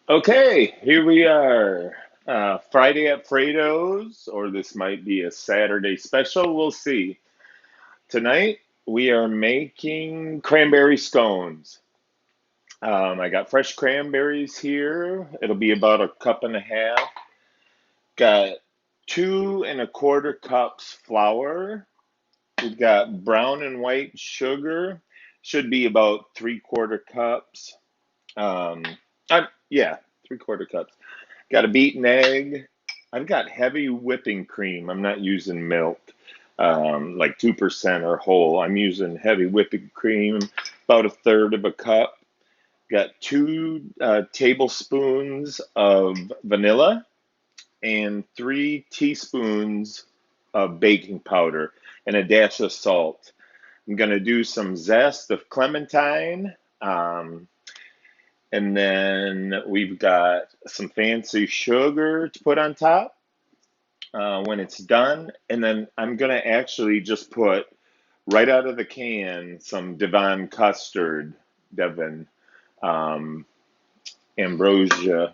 Okay, here we are. Friday at Fredo's, or this might be a Saturday special. We'll see. Tonight, we are making cranberry scones. I got fresh cranberries here. It'll be about a cup and a half. Got 2¼ cups flour. We've got brown and white sugar. Should be about 3/4 cups. Um, yeah, 3/4 cups. Got a beaten egg. I've got heavy whipping cream. I'm not using milk, like 2% or whole. I'm using heavy whipping cream, about 1/3 of a cup. Got 2 tablespoons of vanilla and 3 teaspoons of baking powder and a dash of salt. I'm going to do some zest of clementine. And then we've got some fancy sugar to put on top when it's done. And then I'm going to actually just put right out of the can some Devon um, ambrosia.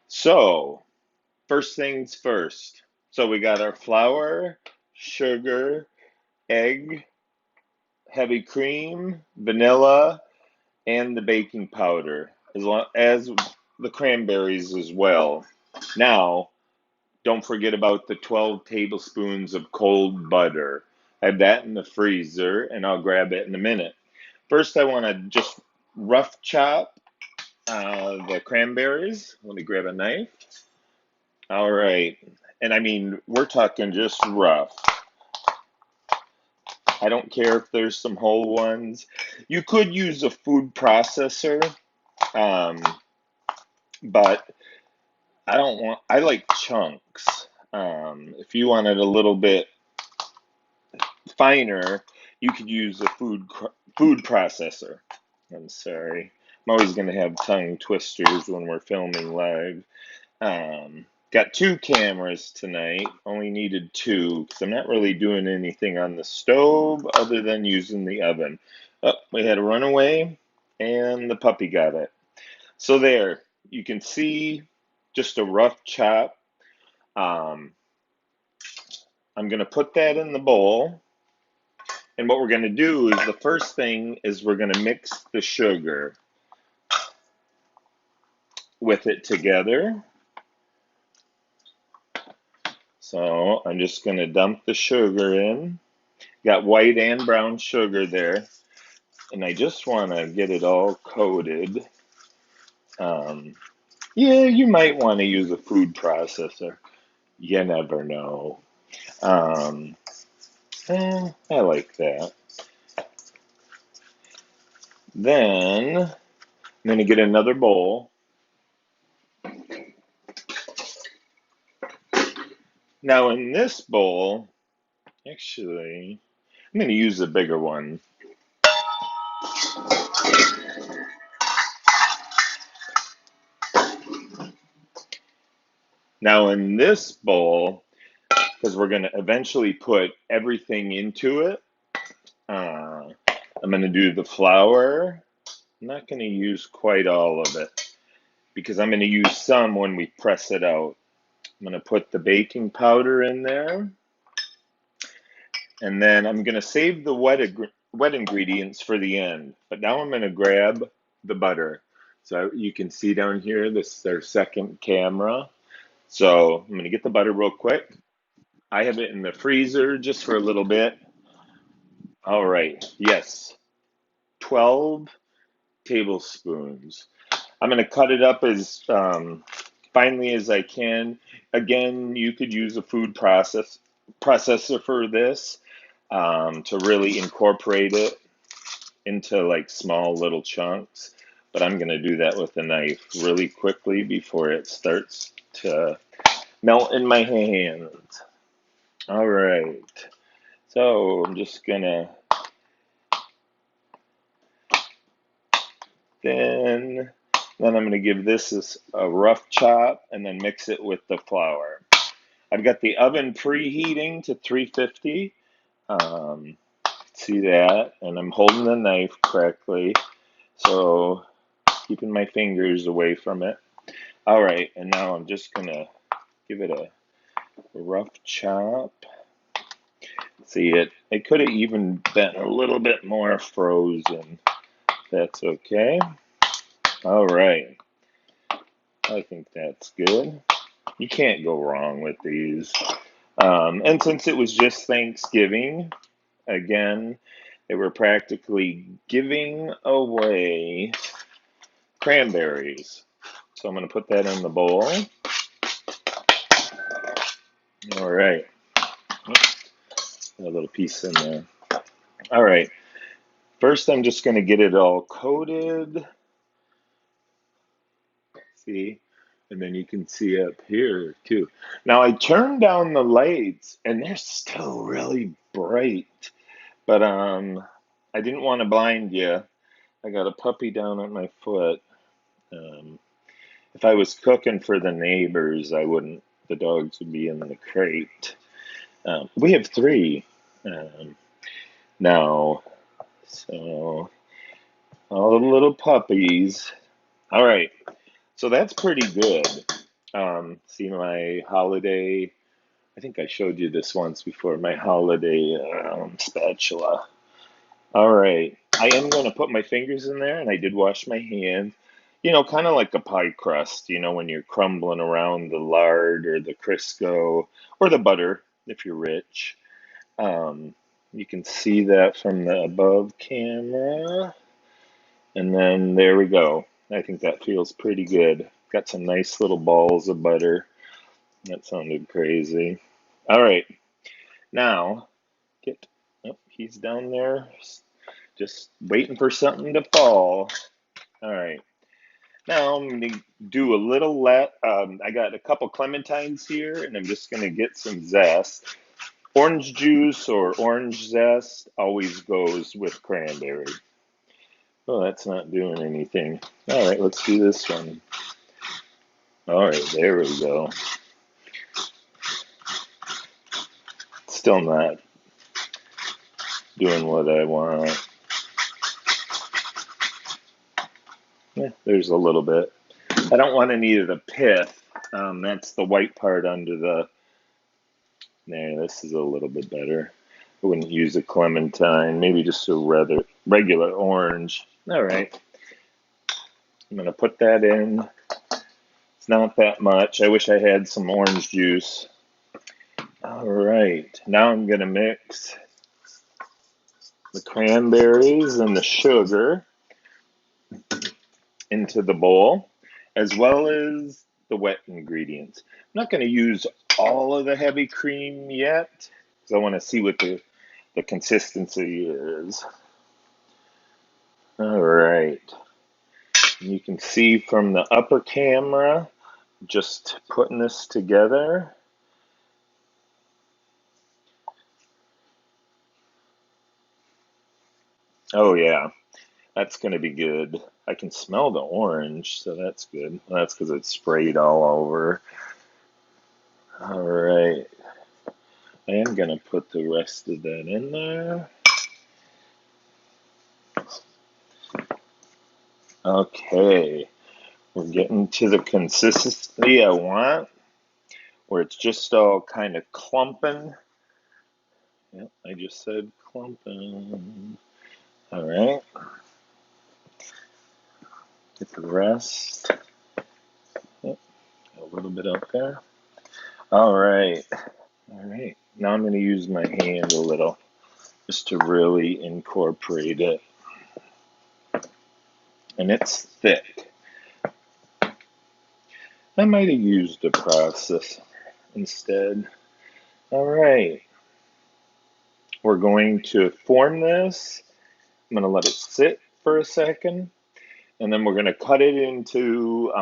So, first things first. So, we got our flour, sugar, egg, heavy cream, vanilla, and the baking powder, as well as the cranberries as well. Now, don't forget about the 12 tablespoons of cold butter. I have that in the freezer, and I'll grab it in a minute. First, I want to just rough chop the cranberries. Let me grab a knife. All right. And I mean, we're talking just rough. I don't care if there's some whole ones. You could use a food processor, um, but I like chunks. If you wanted a little bit finer, you could use a food processor. I'm sorry. I'm always going to have tongue twisters when we're filming live. Got 2 cameras tonight. Only needed 2 because I'm not really doing anything on the stove other than using the oven. Oh, we had a runaway, and the puppy got it. So there, you can see just a rough chop. Um, I'm going to put that in the bowl. And what we're going to do is the first thing is we're going to mix the sugar with it together. So I'm just going to dump the sugar in. Got white and brown sugar there. And I just want to get it all coated. Um, yeah, you might want to use a food processor. You never know. Um, I like that. Then I'm going to get another bowl. Now in this bowl, actually, I'm going to use a bigger one. Now in this bowl, because we're going to eventually put everything into it, I'm going to do the flour. I'm not going to use quite all of it because I'm going to use some when we press it out. I'm going to put the baking powder in there, and then I'm going to save the wet ingredients for the end. But now I'm going to grab the butter. So you can see down here, this is our second camera. So I'm going to get the butter real quick. I have it in the freezer just for a little bit. All right, yes, 12 tablespoons. I'm going to cut it up as finely as I can. Again, you could use a food processor for this to really incorporate it into like small little chunks. But I'm going to do that with a knife really quickly before it starts to melt in my hands. All right. So I'm just going to then then I'm going to give this a rough chop and then mix it with the flour. I've got the oven preheating to 350. Um, see that? And I'm holding the knife correctly, so keeping my fingers away from it. All right, and now I'm just gonna give it a rough chop. See, it could have even been a little bit more frozen. That's okay. All right, I think that's good. You can't go wrong with these. And since it was just Thanksgiving, again, they were practically giving away cranberries. So I'm going to put that in the bowl. All right. A little piece in there. All right. First, I'm just going to get it all coated. See? And then you can see up here too. Now, I turned down the lights and they're still really bright. But I didn't want to blind you. I got a puppy down at my foot. Um, if I was cooking for the neighbors, I wouldn't. The dogs would be in the crate. We have three now, so all the little puppies. All right, so that's pretty good. See my holiday. I think I showed you this once before. My holiday spatula. All right. I am going to put my fingers in there, and I did wash my hands. Kind of like a pie crust, when you're crumbling around the lard or the Crisco or the butter, if you're rich. Um, you can see that from the above camera. And then there we go. I think that feels pretty good. Got some nice little balls of butter. That sounded crazy. All right. Now, get, oh, he's down there. Just waiting for something to fall. All right. Now I'm going to do a little I got a couple clementines here, and I'm just going to get some zest. Orange juice or orange zest always goes with cranberry. Oh, that's not doing anything. All right, let's do this one. All right, there we go. Still not doing what I want. Yeah, there's a little bit. I don't want any of the pith. That's the white part under the. There, this is a little bit better. I wouldn't use a clementine. Maybe just a rather regular orange. All right. I'm going to put that in. It's not that much. I wish I had some orange juice. All right. Now I'm going to mix the cranberries and the sugar into the bowl, as well as the wet ingredients. I'm not going to use all of the heavy cream yet, because I want to see what the consistency is. All right. You can see from the upper camera, just putting this together. Oh yeah, that's going to be good. I can smell the orange, so that's good. Well, that's because it's sprayed all over. All right. I am going to put the rest of that in there. Okay. We're getting to the consistency I want, where it's just all kind of clumping. Yep, I just said clumping. All right. Get the rest. Yep, a little bit up there. All right. All right. Now I'm going to use my hand a little just to really incorporate it. And it's thick. I might have used a process instead. All right. We're going to form this. I'm going to let it sit for a second. And then we're going to cut it into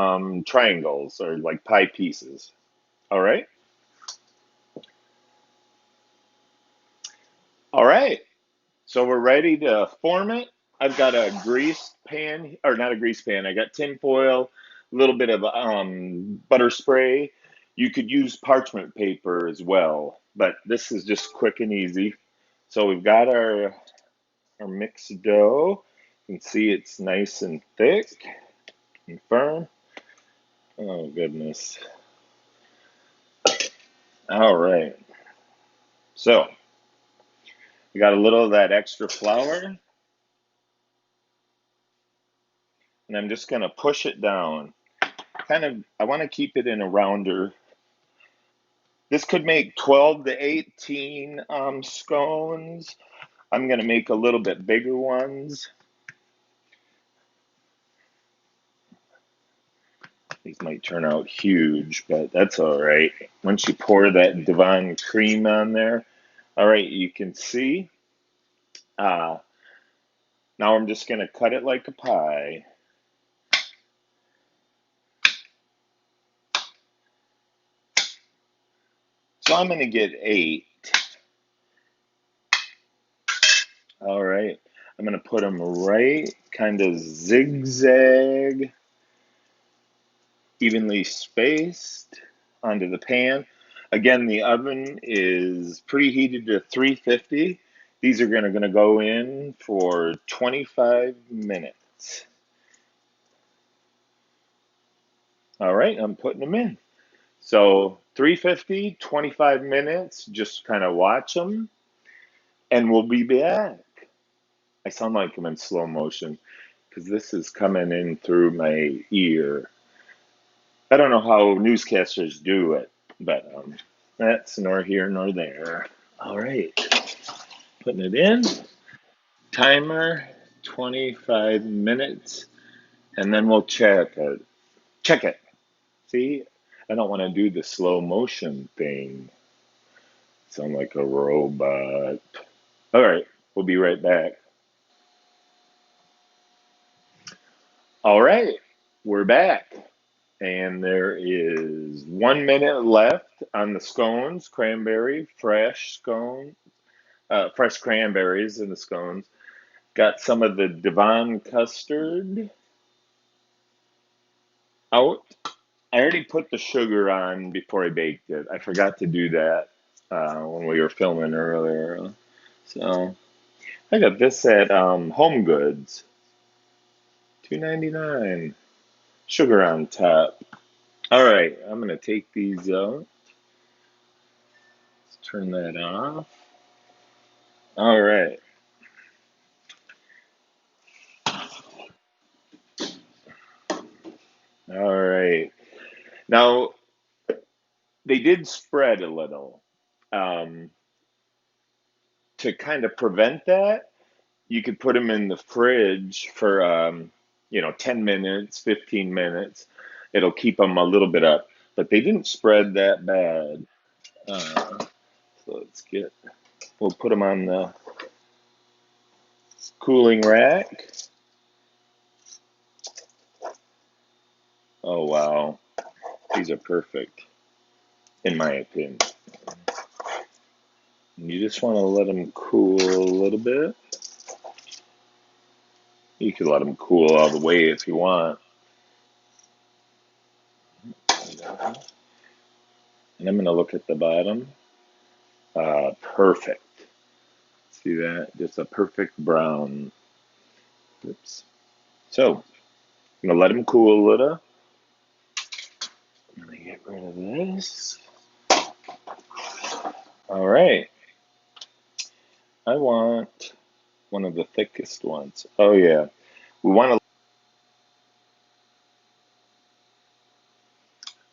triangles or like pie pieces. All right? All right. So we're ready to form it. I've got a greased pan, or not a greased pan. I got tin foil, a little bit of butter spray. You could use parchment paper as well, but this is just quick and easy. So we've got our mixed dough. You can see it's nice and thick and firm. Oh, goodness. All right. So, we got a little of that extra flour, and I'm just going to push it down. Kind of, I want to keep it in a rounder. This could make 12 to 18 scones. I'm going to make a little bit bigger ones. These might turn out huge, but that's all right. Once you pour that divine cream on there, all right, you can see. Uh, Now I'm just going to cut it like a pie. So I'm going to get 8. All right. I'm going to put them right kind of zigzag, evenly spaced onto the pan. Again, the oven is preheated to 350. These are going to go in for 25 minutes. All right, I'm putting them in. So 350, 25 minutes, just kind of watch them, and we'll be back. I sound like I'm in slow motion because this is coming in through my ear. I don't know how newscasters do it, but that's nor here nor there. All right, putting it in. Timer, 25 minutes, and then we'll check it. Check it. See, I don't want to do the slow motion thing. Sound like a robot. All right, we'll be right back. All right, we're back. And there is 1 minute left on the scones, cranberry, fresh scone, fresh cranberries in the scones. Got some of the Devon custard out. I already put the sugar on before I baked it. I forgot to do that when we were filming earlier. So I got this at Home Goods, $2.99. Sugar on top. All right, I'm gonna take these out. Let's turn that off. All right. All right. Now, they did spread a little. Um, to kind of prevent that, you could put them in the fridge for, 10 minutes, 15 minutes. It'll keep them a little bit up. But they didn't spread that bad. So we'll put them on the cooling rack. Oh, wow. These are perfect, in my opinion. You just want to let them cool a little bit. You could let them cool all the way if you want. And I'm going to look at the bottom. Perfect. See that? Just a perfect brown. Oops. So, I'm going to let them cool a little. I'm going to get rid of this. All right. I want one of the thickest ones. Oh, yeah. We want to.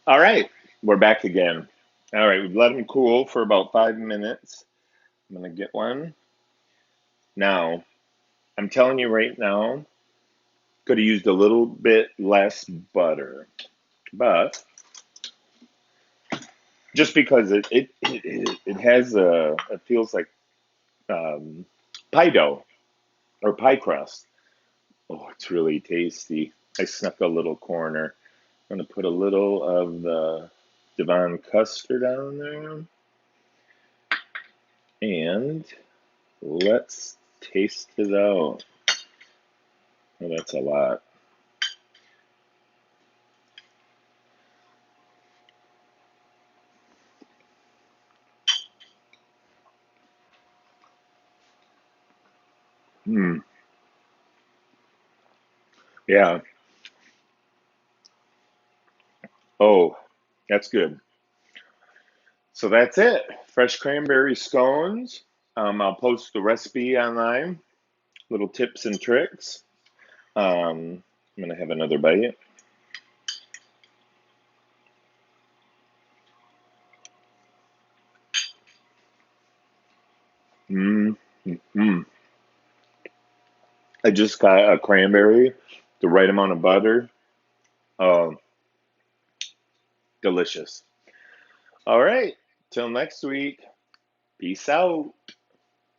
All right. We're back again. All right. We've let them cool for about 5 minutes. I'm going to get one. Now, I'm telling you right now, could have used a little bit less butter, but just because it has it feels like um, pie dough or pie crust. Oh, it's really tasty. I snuck a little corner. I'm gonna put a little of the Devon custard on there, and let's taste it out. Oh, that's a lot. Hmm. Yeah. Oh, that's good. So that's it. Fresh cranberry scones. I'll post the recipe online, little tips and tricks. I'm gonna have another bite. Mm, mm. I just got a cranberry, the right amount of butter. Oh, delicious. All right. Till next week. Peace out.